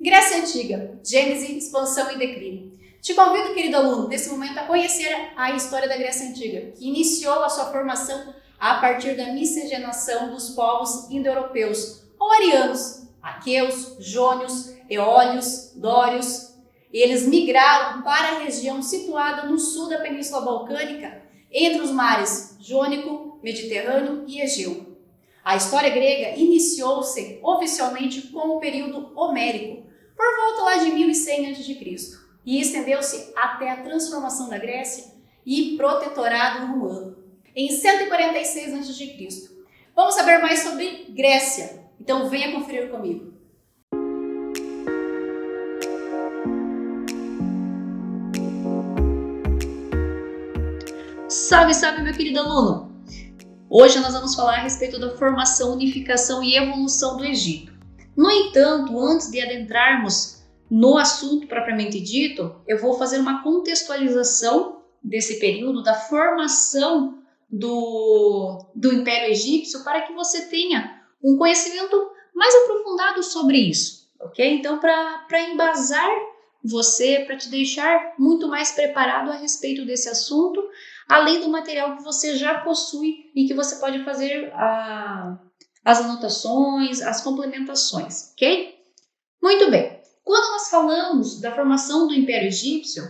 Grécia Antiga, Gênese, expansão e declínio. Te convido, querido aluno, nesse momento a conhecer a história da Grécia Antiga, que iniciou a sua formação a partir da miscigenação dos povos indo-europeus, ou arianos, aqueus, jônios, eólios, dórios. Eles migraram para a região situada no sul da Península Balcânica, entre os mares Jônico, Mediterrâneo e Egeu. A história grega iniciou-se oficialmente com o período homérico, por volta lá de 1100 a.C., e estendeu-se até a transformação da Grécia e protetorado romano, em 146 a.C. Vamos saber mais sobre Grécia, então venha conferir comigo. Salve, salve, meu querido aluno! Hoje nós vamos falar a respeito da formação, unificação e evolução do Egito. No entanto, antes de adentrarmos no assunto propriamente dito, eu vou fazer uma contextualização desse período, da formação do Império Egípcio, para que você tenha um conhecimento mais aprofundado sobre isso, ok? Então, para embasar você, para te deixar muito mais preparado a respeito desse assunto, além do material que você já possui e que você pode fazer as anotações, as complementações, ok? Muito bem. Quando nós falamos da formação do Império Egípcio,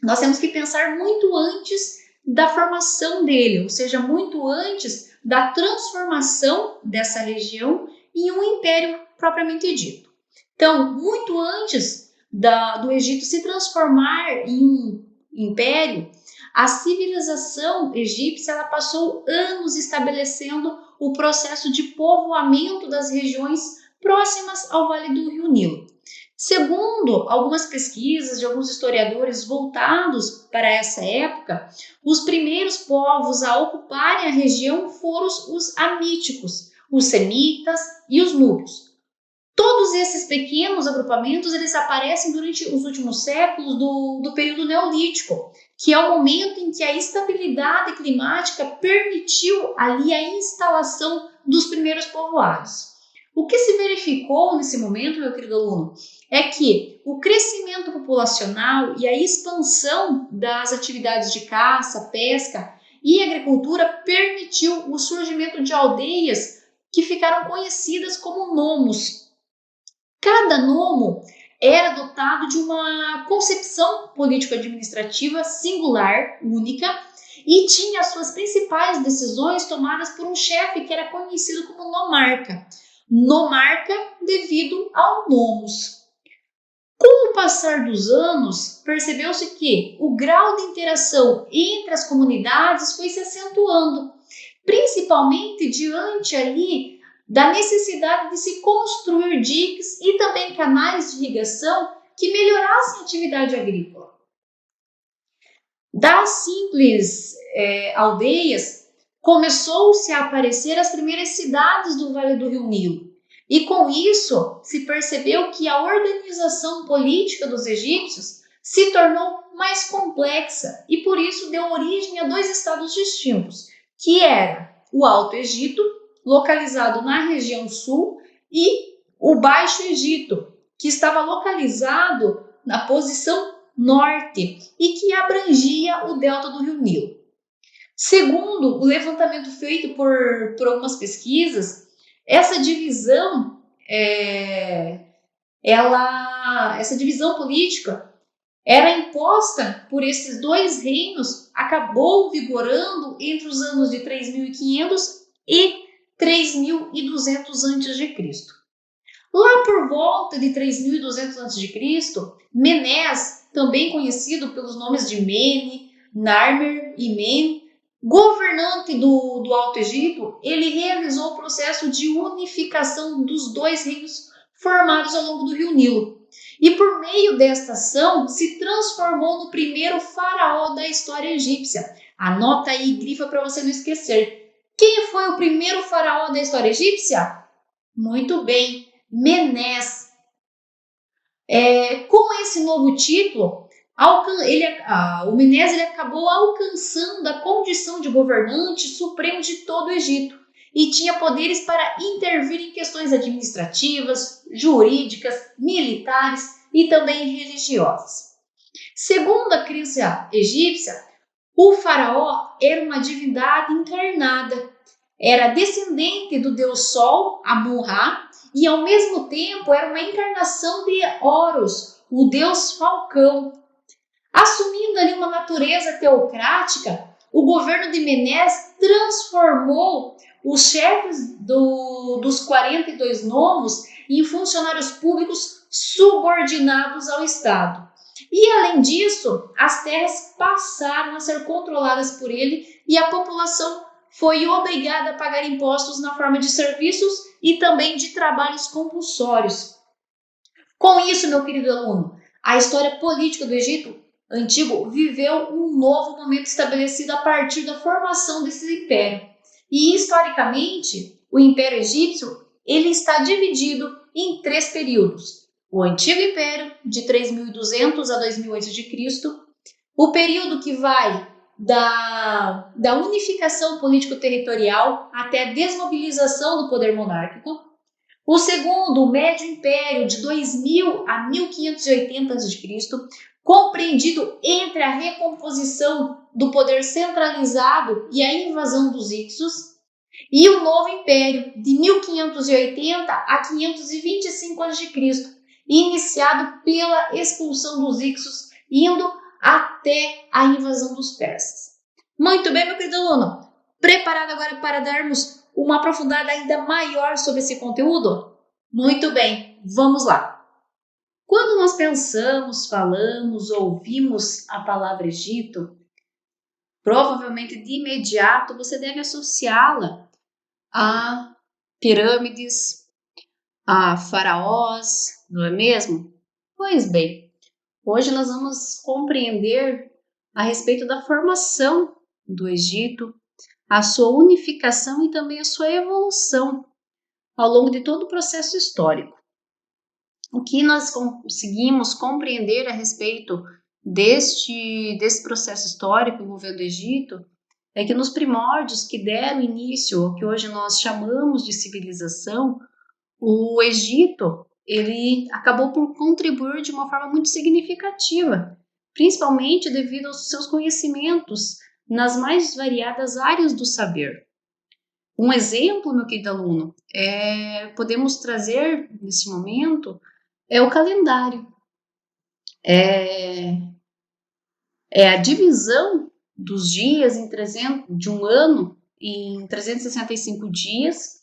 nós temos que pensar muito antes da formação dele, ou seja, muito antes da transformação dessa região em um império propriamente dito. Então, muito antes do Egito se transformar em um império, a civilização egípcia ela passou anos estabelecendo o processo de povoamento das regiões próximas ao Vale do Rio Nilo. Segundo algumas pesquisas de alguns historiadores voltados para essa época, os primeiros povos a ocuparem a região foram os amíticos, os semitas e os núbios. Todos esses pequenos agrupamentos eles aparecem durante os últimos séculos do período neolítico, que é o momento em que a estabilidade climática permitiu ali a instalação dos primeiros povoados. O que se verificou nesse momento, meu querido aluno, é que o crescimento populacional e a expansão das atividades de caça, pesca e agricultura permitiu o surgimento de aldeias que ficaram conhecidas como nomos. Cada nomo era dotado de uma concepção político-administrativa singular, única, e tinha as suas principais decisões tomadas por um chefe que era conhecido como nomarca. Nomarca devido ao nomos. Com o passar dos anos, percebeu-se que o grau de interação entre as comunidades foi se acentuando, principalmente diante ali da necessidade de se construir diques e também canais de irrigação que melhorassem a atividade agrícola. Das simples aldeias, começou-se a aparecer as primeiras cidades do Vale do Rio Nilo. E com isso, se percebeu que a organização política dos egípcios se tornou mais complexa e por isso deu origem a dois estados distintos, que era o Alto Egito, localizado na região sul, e o Baixo Egito, que estava localizado na posição norte e que abrangia o delta do Rio Nilo. Segundo o levantamento feito por algumas pesquisas, essa divisão política era imposta por esses dois reinos, acabou vigorando entre os anos de 3.500 e 3.200 a.C. Lá por volta de 3.200 a.C., Menés, também conhecido pelos nomes de Mene, Narmer e Men, governante do Alto Egito, ele realizou o processo de unificação dos dois reinos formados ao longo do Rio Nilo. E por meio desta ação, se transformou no primeiro faraó da história egípcia. Anota aí, grifa para você não esquecer. Quem foi o primeiro faraó da história egípcia? Muito bem, Menés. Com esse novo título, o Menés acabou alcançando a condição de governante supremo de todo o Egito. e tinha poderes para intervir em questões administrativas, jurídicas, militares e também religiosas. Segundo a crença egípcia, o faraó era uma divindade encarnada, era descendente do deus Sol, Amon-Ra, e ao mesmo tempo era uma encarnação de Horus, o deus falcão. Assumindo ali uma natureza teocrática, o governo de Menes transformou os chefes dos 42 nomos em funcionários públicos subordinados ao Estado. E, além disso, as terras passaram a ser controladas por ele e a população foi obrigada a pagar impostos na forma de serviços e também de trabalhos compulsórios. Com isso, meu querido aluno, a história política do Egito Antigo viveu um novo momento estabelecido a partir da formação desse império. E, historicamente, o Império Egípcio ele está dividido em 3 períodos. O Antigo Império, de 3.200 a 2000 a.C., o período que vai da unificação político-territorial até a desmobilização do poder monárquico. O segundo, o Médio Império, de 2000 a 1580 a.C., compreendido entre a recomposição do poder centralizado e a invasão dos Hicsos. E o Novo Império, de 1580 a 525 a.C., iniciado pela expulsão dos Hicsos, indo até a invasão dos persas. Muito bem, meu querido aluno. Preparado agora para darmos uma aprofundada ainda maior sobre esse conteúdo? Muito bem, vamos lá. Quando nós pensamos, falamos, ouvimos a palavra Egito, provavelmente de imediato você deve associá-la a pirâmides, a faraós, não é mesmo? Pois bem, hoje nós vamos compreender a respeito da formação do Egito, a sua unificação e também a sua evolução ao longo de todo o processo histórico. O que nós conseguimos compreender a respeito desse processo histórico envolvendo o Egito é que nos primórdios que deram início ao que hoje nós chamamos de civilização, o Egito ele acabou por contribuir de uma forma muito significativa, principalmente devido aos seus conhecimentos nas mais variadas áreas do saber. Um exemplo, meu querido aluno, podemos trazer nesse momento é o calendário. É a divisão dos dias de um ano em 365 dias,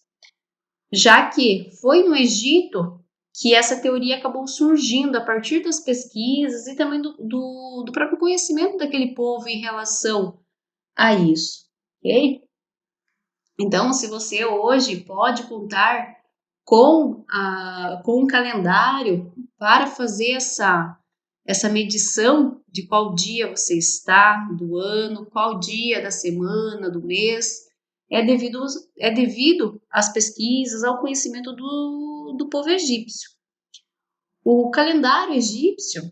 já que foi no Egito que essa teoria acabou surgindo a partir das pesquisas e também do próprio conhecimento daquele povo em relação a isso, ok? Então, se você hoje pode contar com um calendário para fazer essa medição de qual dia você está do ano, qual dia da semana, do mês, é devido às pesquisas, ao conhecimento do povo egípcio. O calendário egípcio,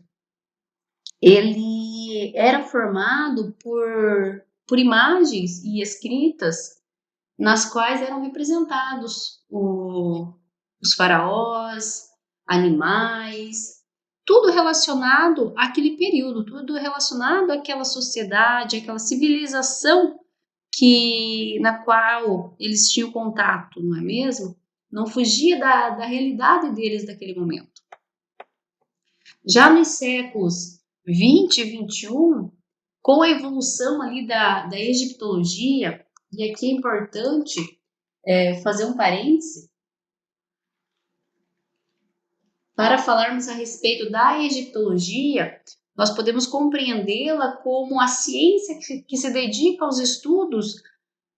ele era formado por imagens e escritas nas quais eram representados os faraós, animais, tudo relacionado àquele período, tudo relacionado àquela sociedade, àquela civilização na qual eles tinham contato, não é mesmo? Não fugia da realidade deles daquele momento. Já nos séculos 20 e 21, com a evolução ali da egiptologia, e aqui é importante fazer um parêntese, para falarmos a respeito da egiptologia, nós podemos compreendê-la como a ciência que se dedica aos estudos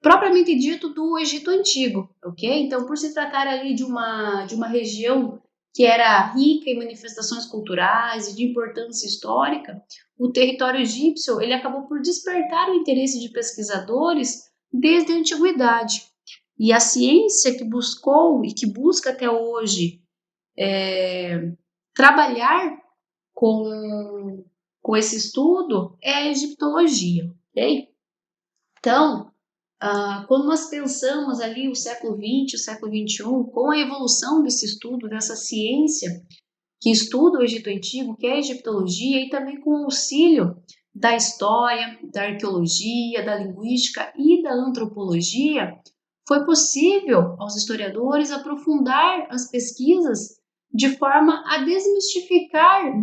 propriamente dito do Egito Antigo, ok? Então, por se tratar ali de uma região que era rica em manifestações culturais e de importância histórica, o território egípcio ele acabou por despertar o interesse de pesquisadores desde a antiguidade. E a ciência que buscou e que busca até hoje trabalhar com esse estudo é a egiptologia, ok? Então, quando nós pensamos ali o século XX, o século XXI, com a evolução desse estudo, dessa ciência que estuda o Egito Antigo, que é a egiptologia, e também com o auxílio da história, da arqueologia, da linguística e da antropologia, foi possível aos historiadores aprofundar as pesquisas de forma a desmistificar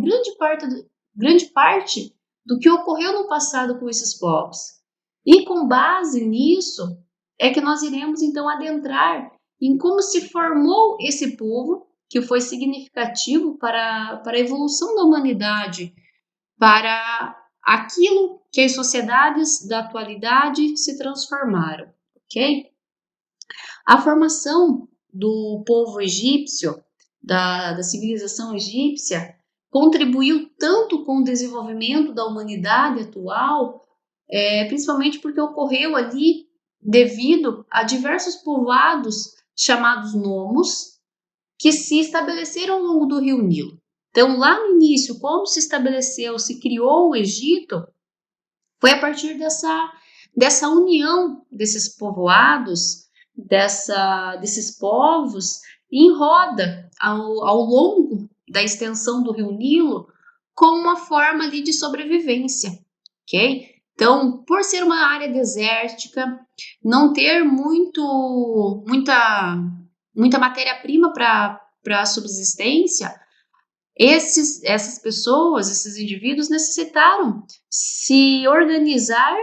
grande parte do que ocorreu no passado com esses povos. E com base nisso é que nós iremos então adentrar em como se formou esse povo, que foi significativo para a evolução da humanidade, para aquilo que as sociedades da atualidade se transformaram, ok? A formação do povo egípcio, da civilização egípcia, contribuiu tanto com o desenvolvimento da humanidade atual, principalmente porque ocorreu ali devido a diversos povoados chamados nomos, que se estabeleceram ao longo do rio Nilo. Então, lá no início, quando se estabeleceu, se criou o Egito, foi a partir dessa união desses povoados, desses povos, em roda, ao longo da extensão do rio Nilo, como uma forma ali de sobrevivência, ok? Então, por ser uma área desértica, não ter muita matéria-prima para a subsistência, essas pessoas, esses indivíduos necessitaram se organizar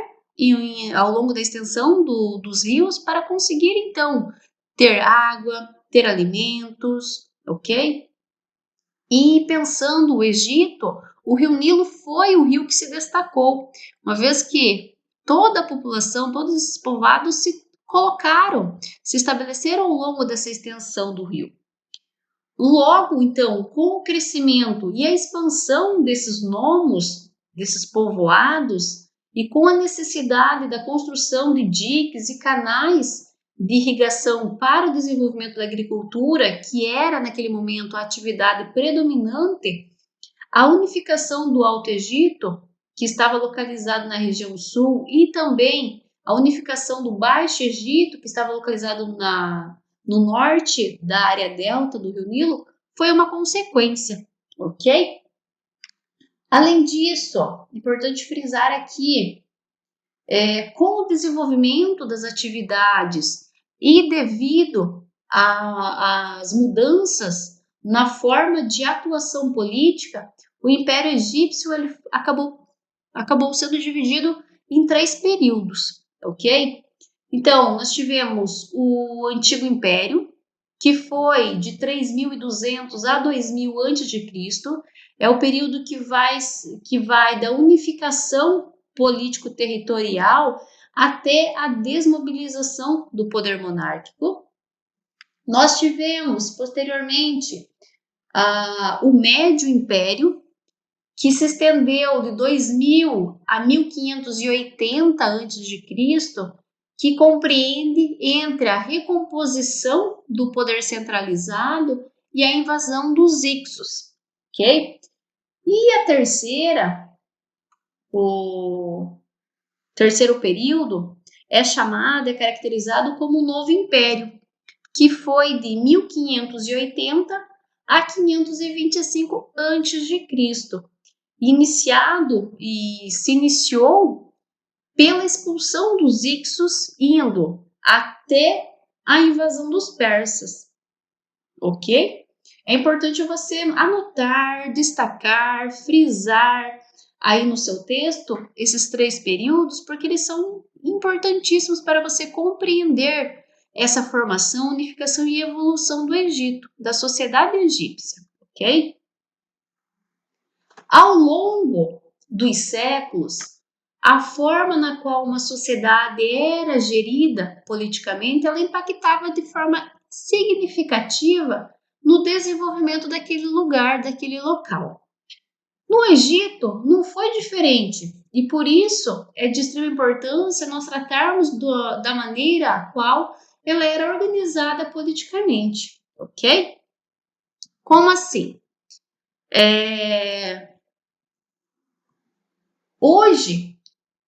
ao longo da extensão dos rios para conseguir, então, ter água, ter alimentos, ok? E pensando o Egito, o rio Nilo foi o rio que se destacou, uma vez que toda a população, todos esses povoados se estabeleceram ao longo dessa extensão do rio. Logo, então, com o crescimento e a expansão desses nomos, desses povoados, e com a necessidade da construção de diques e canais de irrigação para o desenvolvimento da agricultura, que era naquele momento a atividade predominante, a unificação do Alto Egito, que estava localizado na região sul, e também a unificação do Baixo Egito, que estava localizado no norte da área delta do Rio Nilo, foi uma consequência, ok? Além disso, importante frisar aqui, com o desenvolvimento das atividades e devido às mudanças na forma de atuação política, o Império Egípcio ele acabou sendo dividido em 3 períodos, ok? Então, nós tivemos o Antigo Império, que foi de 3.200 a 2000 a.C., é o período que vai da unificação político-territorial até a desmobilização do poder monárquico. Nós tivemos, posteriormente, o Médio Império, que se estendeu de 2000 a 1580 a.C., que compreende entre a recomposição do poder centralizado e a invasão dos Ixos, ok? E o terceiro período é caracterizado como o Novo Império, que foi de 1580 a 525 a.C., se iniciou pela expulsão dos Ixos, indo até a invasão dos persas, ok? É importante você anotar, destacar, frisar aí no seu texto esses 3 períodos, porque eles são importantíssimos para você compreender essa formação, unificação e evolução do Egito, da sociedade egípcia, ok? Ao longo dos séculos, a forma na qual uma sociedade era gerida politicamente, ela impactava de forma significativa no desenvolvimento daquele lugar, daquele local. No Egito, não foi diferente, e por isso é de extrema importância nós tratarmos da maneira a qual ela era organizada politicamente, ok? Como assim? Hoje,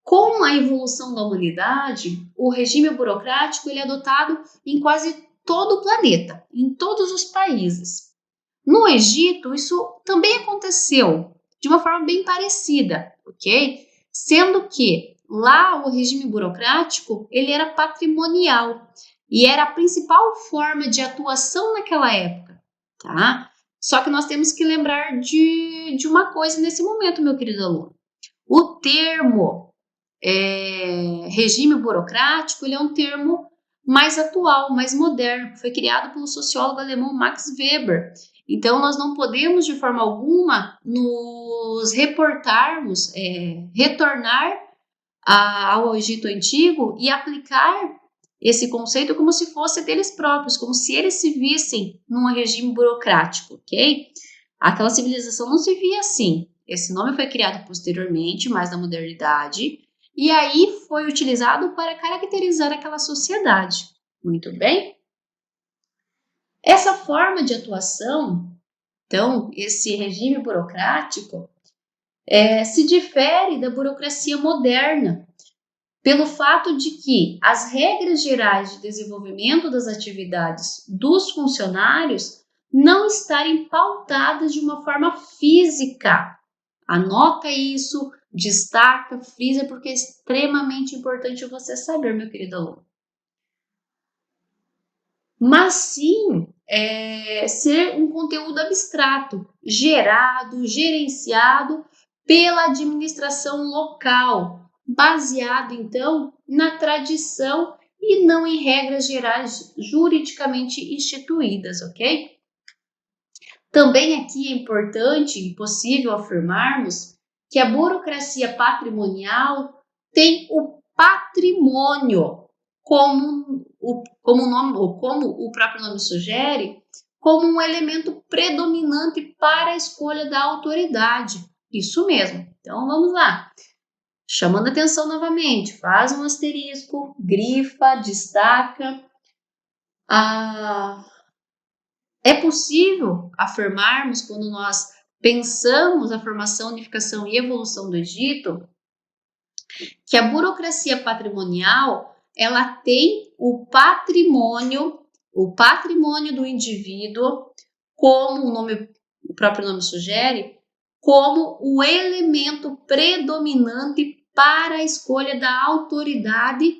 Com a evolução da humanidade, o regime burocrático ele é adotado em quase todo o planeta, em todos os países. No Egito, isso também aconteceu de uma forma bem parecida, ok? Sendo que lá o regime burocrático ele era patrimonial e era a principal forma de atuação naquela época, tá? Só que nós temos que lembrar de uma coisa nesse momento, meu querido aluno. O termo regime burocrático ele é um termo mais atual, mais moderno, foi criado pelo sociólogo alemão Max Weber. Então, nós não podemos, de forma alguma, nos reportarmos, retornar ao Egito Antigo e aplicar esse conceito como se fosse deles próprios, como se eles se vissem num regime burocrático, ok? Aquela civilização não se via assim. Esse nome foi criado posteriormente, mais na modernidade, e aí foi utilizado para caracterizar aquela sociedade. Muito bem? Essa forma de atuação, então, esse regime burocrático, se difere da burocracia moderna, pelo fato de que as regras gerais de desenvolvimento das atividades dos funcionários não estarem pautadas de uma forma física. Anota isso, destaca, frisa, porque é extremamente importante você saber, meu querido aluno. Mas sim ser um conteúdo abstrato, gerado, gerenciado pela administração local, baseado então na tradição e não em regras gerais juridicamente instituídas, ok? Também aqui é importante e possível afirmarmos que a burocracia patrimonial tem o patrimônio como o próprio nome sugere, como um elemento predominante para a escolha da autoridade. Isso mesmo. Então vamos lá. Chamando atenção novamente, faz um asterisco, grifa, destaca. É possível afirmarmos, quando nós pensamos a formação, unificação e evolução do Egito, que a burocracia patrimonial ela tem o patrimônio do indivíduo, como o próprio nome sugere, como o elemento predominante para a escolha da autoridade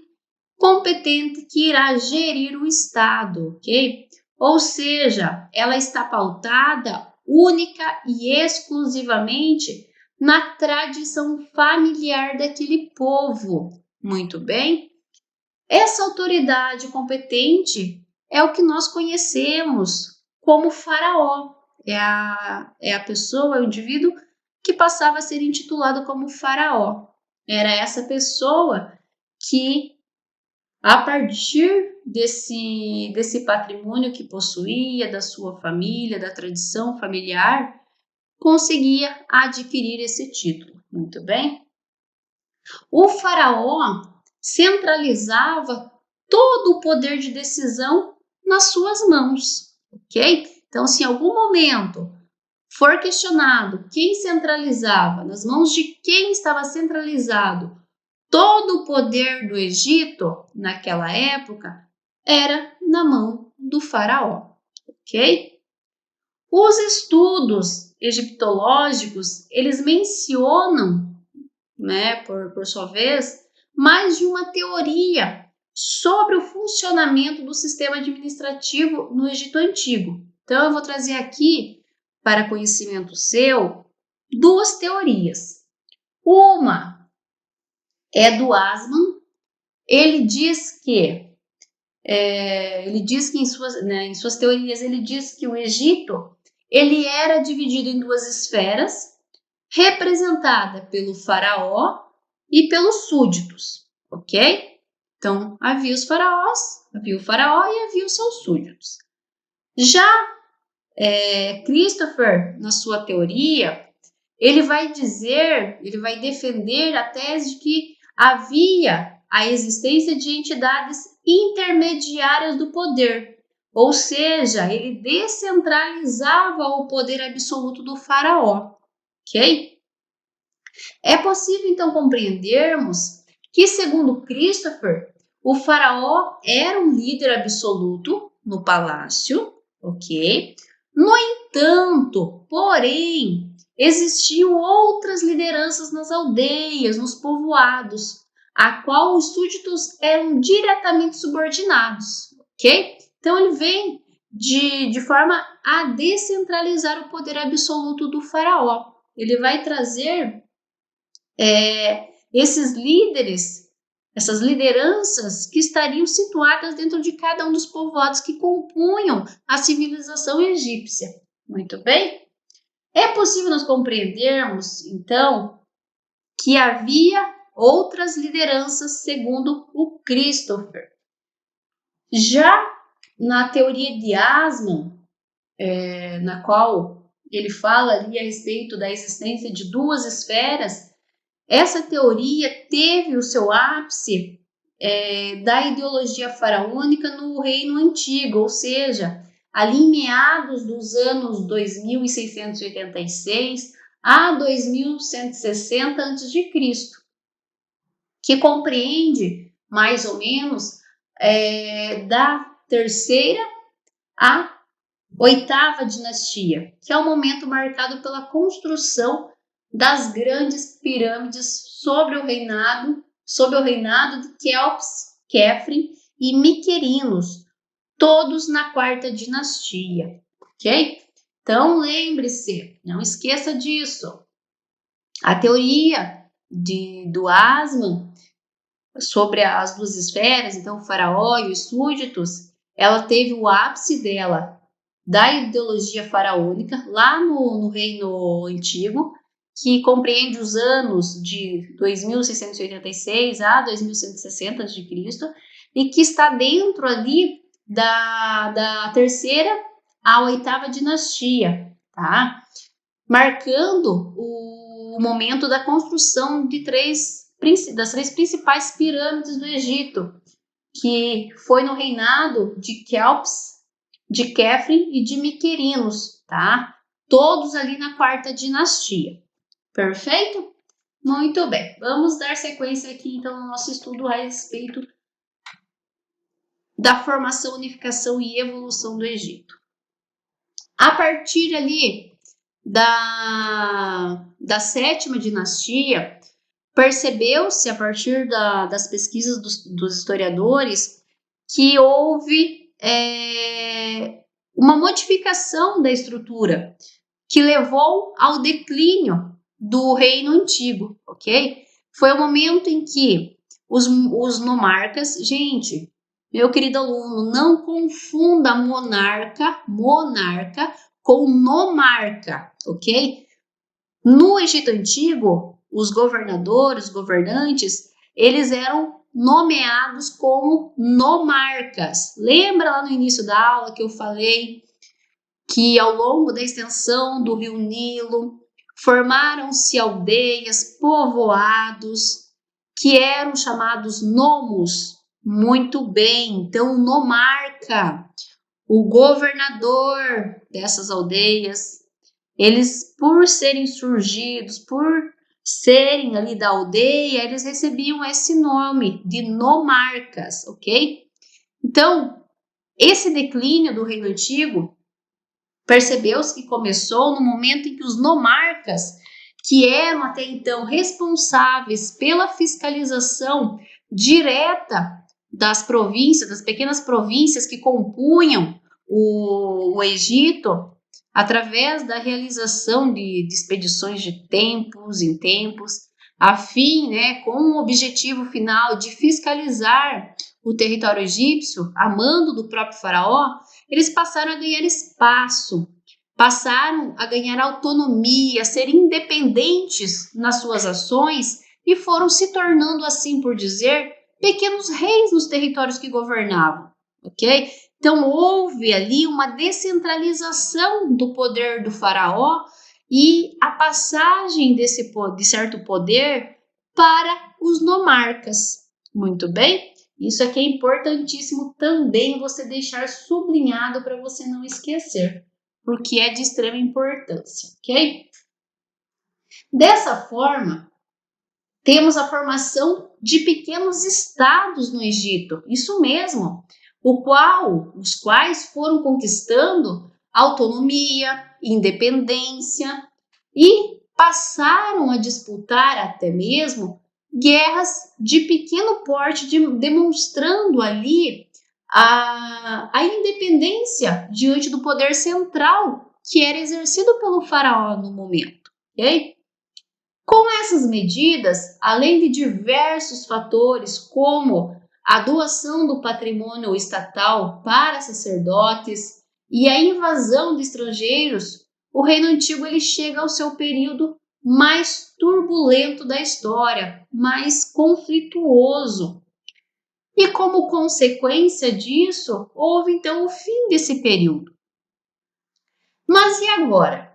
competente que irá gerir o Estado, ok? Ou seja, ela está pautada única e exclusivamente na tradição familiar daquele povo. Muito bem? Essa autoridade competente é o que nós conhecemos como faraó. É a pessoa, o indivíduo que passava a ser intitulado como faraó. Era essa pessoa que, a partir desse patrimônio que possuía, da sua família, da tradição familiar, conseguia adquirir esse título. Muito bem? O faraó centralizava todo o poder de decisão nas suas mãos, ok? Então, se em algum momento for questionado quem centralizava, nas mãos de quem estava centralizado todo o poder do Egito naquela época, era na mão do faraó, ok? Os estudos egiptológicos, eles mencionam, por sua vez, mais de uma teoria sobre o funcionamento do sistema administrativo no Egito Antigo. Então, eu vou trazer aqui, para conhecimento seu, duas teorias. Uma é do Asman. Ele diz que em suas teorias, ele diz que o Egito ele era dividido em duas esferas, representada pelo faraó e pelos súditos, ok? Então, havia os faraós, havia o faraó e havia os seus súditos. Já Christopher, na sua teoria, ele vai defender a tese de que havia a existência de entidades intermediárias do poder, ou seja, ele descentralizava o poder absoluto do faraó, ok? É possível, então, compreendermos que, segundo Christopher, o faraó era um líder absoluto no palácio, ok? No entanto, porém, existiam outras lideranças nas aldeias, nos povoados, a qual os súditos eram diretamente subordinados, ok? Então, ele vem de forma a descentralizar o poder absoluto do faraó. Ele vai trazer esses líderes, essas lideranças que estariam situadas dentro de cada um dos povoados que compunham a civilização egípcia. Muito bem? É possível nós compreendermos, então, que havia outras lideranças segundo o Christopher. Já na teoria de Asman, na qual ele fala ali a respeito da existência de duas esferas, essa teoria teve o seu ápice da ideologia faraônica no Reino Antigo, ou seja, ali em meados dos anos 2686 a 2160 a.C., que compreende mais ou menos da terceira à oitava dinastia, que é o momento marcado pela construção das grandes pirâmides sob o reinado de Quéops, Quéfren e Miquerinos, todos na quarta dinastia, ok? Então lembre-se, não esqueça disso. A teoria do Asman sobre as duas esferas, então o faraó e os súditos, ela teve o ápice dela da ideologia faraônica lá no Reino Antigo, que compreende os anos de 2686 a 2160 a.C. e que está dentro ali da terceira à oitava dinastia, tá? Marcando o momento da construção das três principais pirâmides do Egito, que foi no reinado de Quéops, de Quéfren e de Miquerinos, tá? Todos ali na quarta dinastia. Perfeito? Muito bem. Vamos dar sequência aqui, então, no nosso estudo a respeito da formação, unificação e evolução do Egito. A partir ali da sétima dinastia, percebeu-se, a partir das pesquisas dos historiadores, que houve uma modificação da estrutura que levou ao declínio do Reino Antigo, ok? Foi o momento em que os nomarcas, gente, meu querido aluno, não confunda monarca com nomarca, ok? No Egito Antigo, os governadores, os governantes, eles eram nomeados como nomarcas. Lembra lá no início da aula que eu falei que ao longo da extensão do Rio Nilo formaram-se aldeias, povoados, que eram chamados nomos? Muito bem, então nomarca, o governador dessas aldeias, eles, por serem surgidos, por serem ali da aldeia, eles recebiam esse nome de nomarcas, ok? Então, esse declínio do Reino Antigo, percebeu-se que começou no momento em que os nomarcas, que eram até então responsáveis pela fiscalização direta das províncias, das pequenas províncias que compunham o Egito, através da realização de expedições de tempos em tempos, a fim, com o objetivo final de fiscalizar o território egípcio, a mando do próprio faraó, eles passaram a ganhar espaço, passaram a ganhar autonomia, a ser independentes nas suas ações e foram se tornando, assim por dizer, pequenos reis nos territórios que governavam, ok? Então, houve ali uma descentralização do poder do faraó e a passagem de certo poder para os nomarcas. Muito bem? Isso aqui é importantíssimo também você deixar sublinhado para você não esquecer, porque é de extrema importância, ok? Dessa forma, temos a formação de pequenos estados no Egito, isso mesmo, os quais foram conquistando autonomia, independência e passaram a disputar até mesmo guerras de pequeno porte, demonstrando ali a independência diante do poder central que era exercido pelo faraó no momento, ok? Com essas medidas, além de diversos fatores como a doação do patrimônio estatal para sacerdotes e a invasão de estrangeiros, o Reino Antigo ele chega ao seu período mais turbulento da história, mais conflituoso. E como consequência disso, houve então o fim desse período. Mas e agora?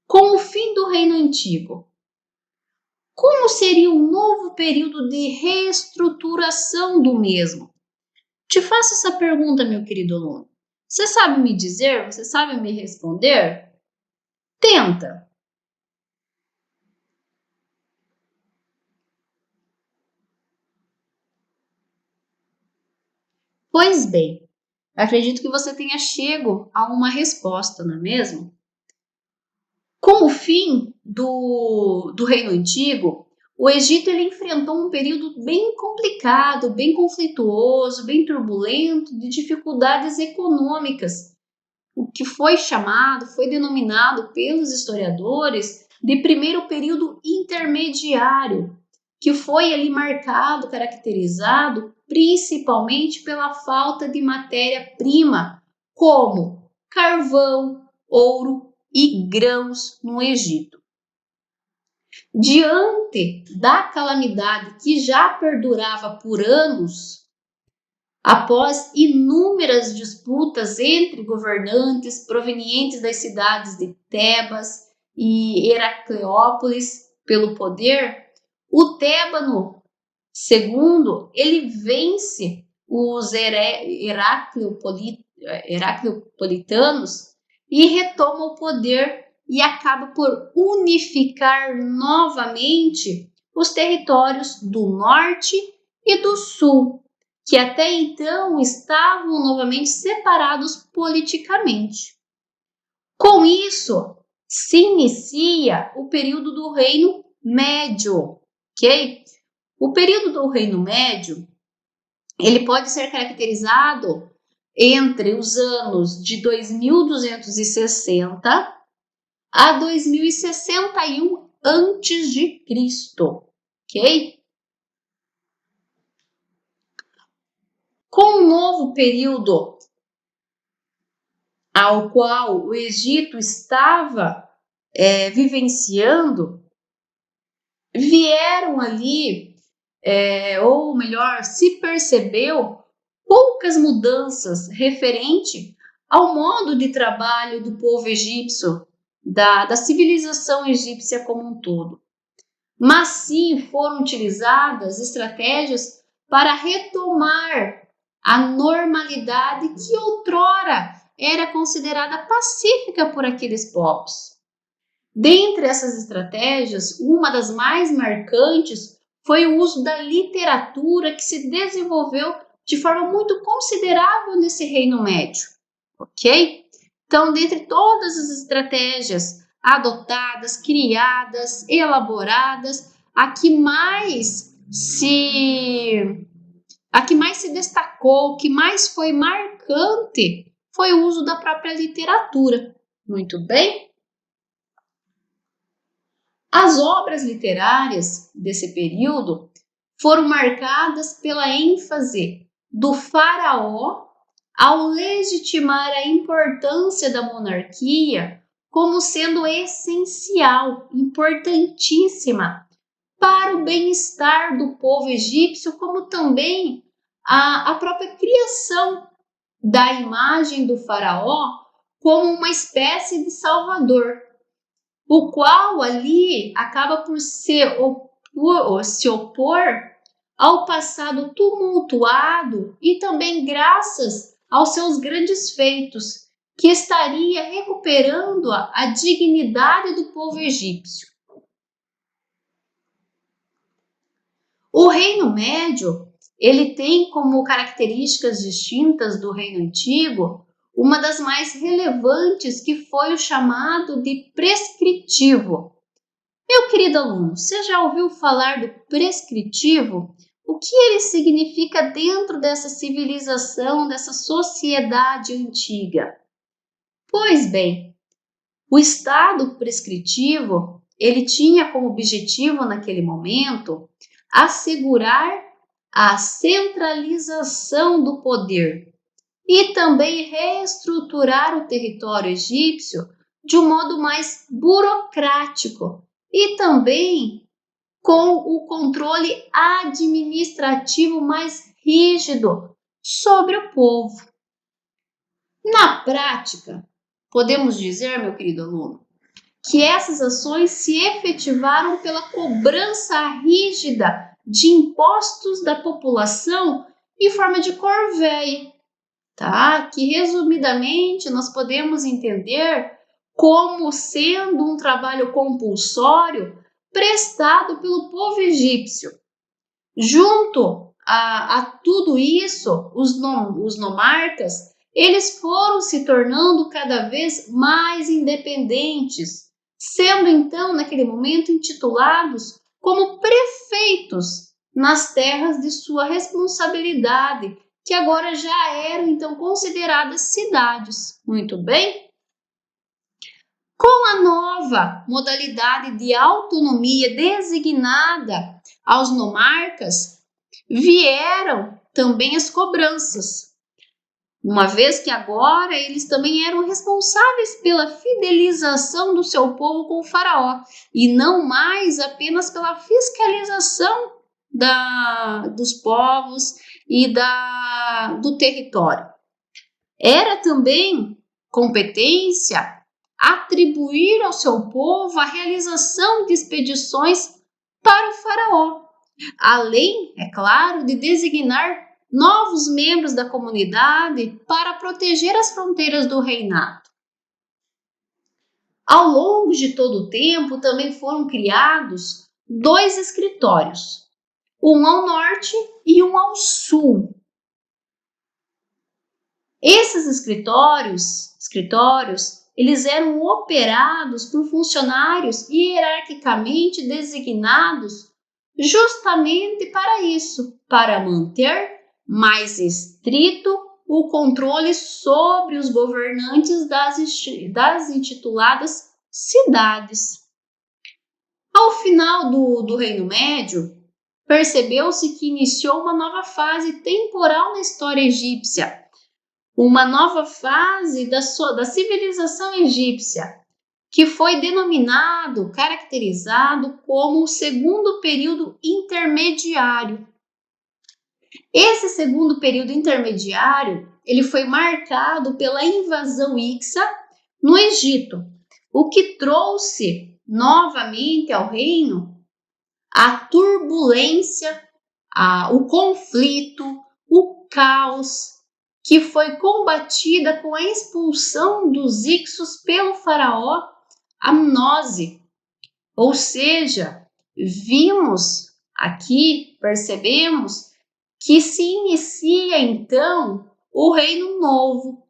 Com o fim do Reino Antigo, como seria um novo período de reestruturação do mesmo? Te faço essa pergunta, meu querido aluno. Você sabe me dizer? Você sabe me responder? Tenta! Pois bem, acredito que você tenha chego a uma resposta, não é mesmo? Com o fim do Reino Antigo, o Egito ele enfrentou um período bem complicado, bem conflituoso, bem turbulento, de dificuldades econômicas, o que foi denominado pelos historiadores de primeiro período intermediário, que foi ali marcado, caracterizado principalmente pela falta de matéria-prima, como carvão, ouro e grãos no Egito. Diante da calamidade que já perdurava por anos, após inúmeras disputas entre governantes provenientes das cidades de Tebas e Heracleópolis pelo poder, o Tébano II ele vence os heracleopolitanos e retoma o poder e acaba por unificar novamente os territórios do norte e do sul, que até então estavam novamente separados politicamente. Com isso, se inicia o período do Reino Médio, ok? O período do Reino Médio, ele pode ser caracterizado entre os anos de 2260 a 2061 antes de Cristo, ok? Com o novo período ao qual o Egito estava vivenciando, vieram ali, ou melhor, se percebeu poucas mudanças referente ao modo de trabalho do povo egípcio, da civilização egípcia como um todo. Mas sim foram utilizadas estratégias para retomar a normalidade que outrora era considerada pacífica por aqueles povos. Dentre essas estratégias, uma das mais marcantes foi o uso da literatura que se desenvolveu de forma muito considerável nesse Reino Médio, ok? Então, dentre todas as estratégias adotadas, criadas, elaboradas, a que mais se destacou, o que mais foi marcante, foi o uso da própria literatura. Muito bem? As obras literárias desse período foram marcadas pela ênfase do faraó ao legitimar a importância da monarquia como sendo essencial, importantíssima para o bem-estar do povo egípcio, como também a própria criação da imagem do faraó como uma espécie de salvador, o qual ali acaba por se opor ao passado tumultuado e também graças aos seus grandes feitos, que estaria recuperando a dignidade do povo egípcio. O Reino Médio, ele tem como características distintas do Reino Antigo, uma das mais relevantes, que foi o chamado de prescritivo. Meu querido aluno, você já ouviu falar do prescritivo? O que ele significa dentro dessa civilização, dessa sociedade antiga? Pois bem, o Estado prescritivo, ele tinha como objetivo naquele momento assegurar a centralização do poder e também reestruturar o território egípcio de um modo mais burocrático e também com o controle administrativo mais rígido sobre o povo. Na prática, podemos dizer, meu querido aluno, que essas ações se efetivaram pela cobrança rígida de impostos da população em forma de corvéia, tá? Que resumidamente nós podemos entender como sendo um trabalho compulsório prestado pelo povo egípcio. Junto a tudo isso, os nomarcas, eles foram se tornando cada vez mais independentes, sendo então, naquele momento, intitulados como prefeitos nas terras de sua responsabilidade, que agora já eram então consideradas cidades. Muito bem? Com a nova modalidade de autonomia designada aos nomarcas, vieram também as cobranças, uma vez que agora eles também eram responsáveis pela fidelização do seu povo com o faraó, e não mais apenas pela fiscalização dos povos e do território. Era também competência atribuir ao seu povo a realização de expedições para o faraó, além, é claro, de designar novos membros da comunidade para proteger as fronteiras do reinado. Ao longo de todo o tempo, também foram criados 2 escritórios, um ao norte e um ao sul. Esses escritórios, eles eram operados por funcionários hierarquicamente designados justamente para isso, para manter mais estrito o controle sobre os governantes das intituladas cidades. Ao final do Reino Médio, percebeu-se que iniciou uma nova fase temporal na história egípcia, uma nova fase da civilização egípcia, que foi caracterizado como o segundo período intermediário. Esse segundo período intermediário, ele foi marcado pela invasão Hicsa no Egito, o que trouxe novamente ao reino a turbulência, o conflito, o caos, que foi combatida com a expulsão dos Hicsos pelo faraó Amnose. Ou seja, percebemos que se inicia então o Reino Novo,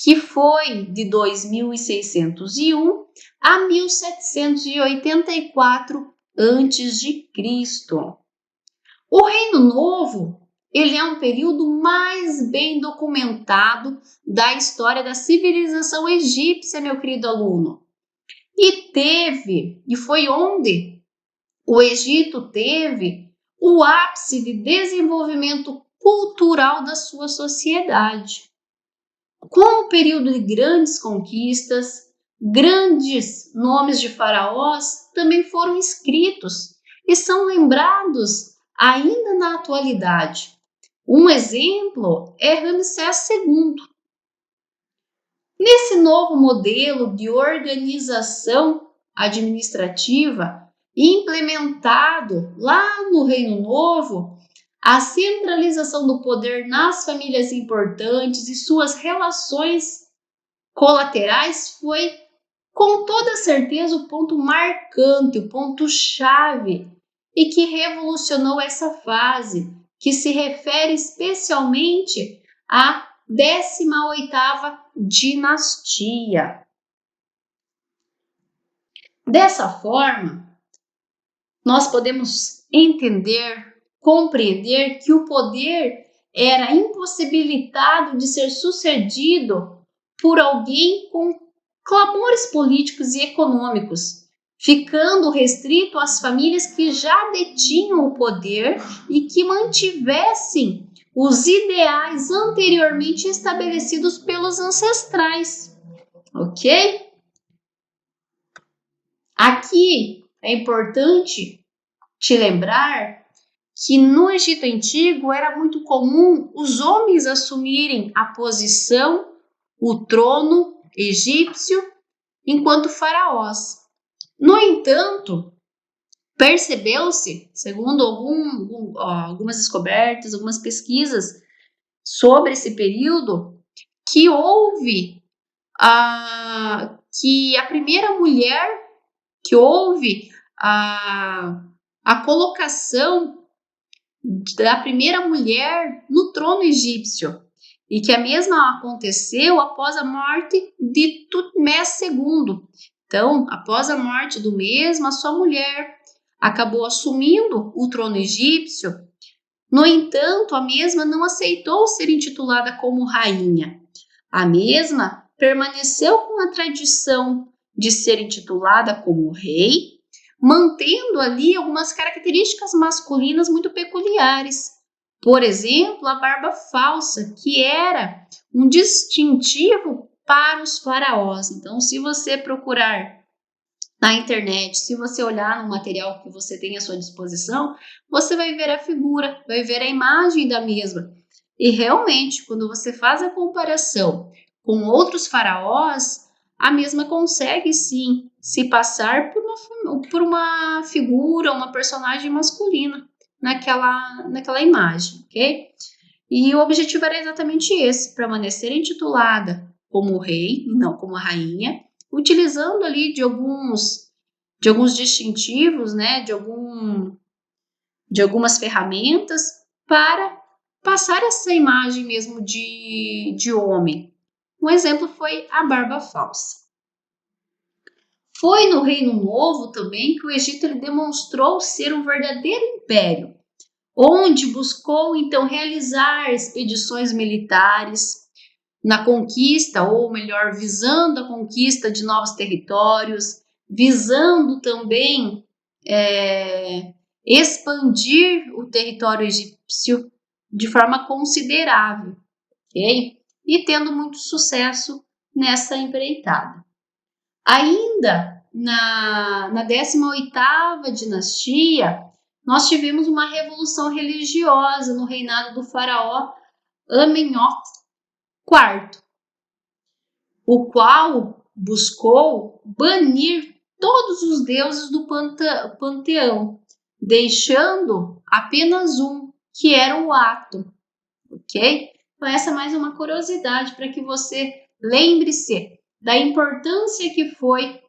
que foi de 2601 a 1784 a.C. O Reino Novo, ele é um período mais bem documentado da história da civilização egípcia, meu querido aluno. E foi onde o Egito teve o ápice de desenvolvimento cultural da sua sociedade. Com o período de grandes conquistas, grandes nomes de faraós também foram escritos e são lembrados ainda na atualidade. Um exemplo é Ramsés II. Nesse novo modelo de organização administrativa implementado lá no Reino Novo, a centralização do poder nas famílias importantes e suas relações colaterais foi, com toda certeza, o ponto marcante, o ponto-chave e que revolucionou essa fase, que se refere especialmente à 18ª dinastia. Dessa forma, nós podemos entender, compreender que o poder era impossibilitado de ser sucedido por alguém com clamores políticos e econômicos, ficando restrito às famílias que já detinham o poder e que mantivessem os ideais anteriormente estabelecidos pelos ancestrais, ok? Aqui é importante te lembrar que no Egito Antigo era muito comum os homens assumirem a posição, o trono egípcio, enquanto faraós. No entanto, percebeu-se, segundo algumas descobertas, algumas pesquisas sobre esse período, que houve que a primeira mulher, que houve a colocação da primeira mulher no trono egípcio, e que a mesma aconteceu após a morte de Tutmés II. Então, após a morte do mesmo, a sua mulher acabou assumindo o trono egípcio. No entanto, a mesma não aceitou ser intitulada como rainha. A mesma permaneceu com a tradição de ser intitulada como rei, mantendo ali algumas características masculinas muito peculiares. Por exemplo, a barba falsa, que era um distintivo para os faraós. Então, se você procurar na internet, se você olhar no material que você tem à sua disposição, você vai ver a figura, vai ver a imagem da mesma. E realmente, quando você faz a comparação com outros faraós, a mesma consegue sim se passar por uma figura, uma personagem masculina naquela imagem, ok? E o objetivo era exatamente esse, permanecer intitulada como rei e não como rainha, utilizando ali de alguns distintivos, né, de algumas ferramentas para passar essa imagem mesmo de homem. Um exemplo foi a barba falsa. Foi no Reino Novo também que o Egito ele demonstrou ser um verdadeiro império, onde buscou então realizar expedições militares na conquista, ou melhor, visando a conquista de novos territórios, visando também expandir o território egípcio de forma considerável, ok? E tendo muito sucesso nessa empreitada. Ainda na 18ª dinastia, nós tivemos uma revolução religiosa no reinado do faraó Amenhotep IV, o qual buscou banir todos os deuses do panteão, deixando apenas um, que era o Atum, ok? Então essa é mais uma curiosidade para que você lembre-se da importância que foi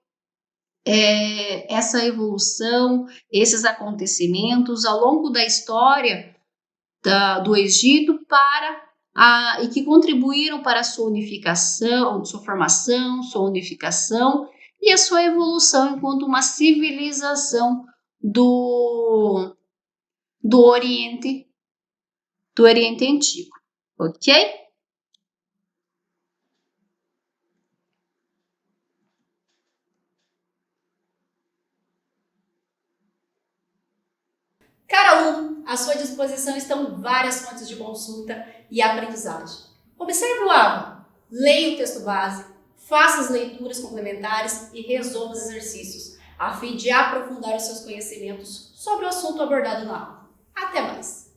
essa evolução, esses acontecimentos ao longo da história do Egito e que contribuíram para a sua unificação, sua formação, sua unificação e a sua evolução enquanto uma civilização do Oriente Antigo, ok? Caro aluno, à sua disposição estão várias fontes de consulta e aprendizagem. Observe o aula, leia o texto base, faça as leituras complementares e resolva os exercícios, a fim de aprofundar os seus conhecimentos sobre o assunto abordado na aula. Até mais!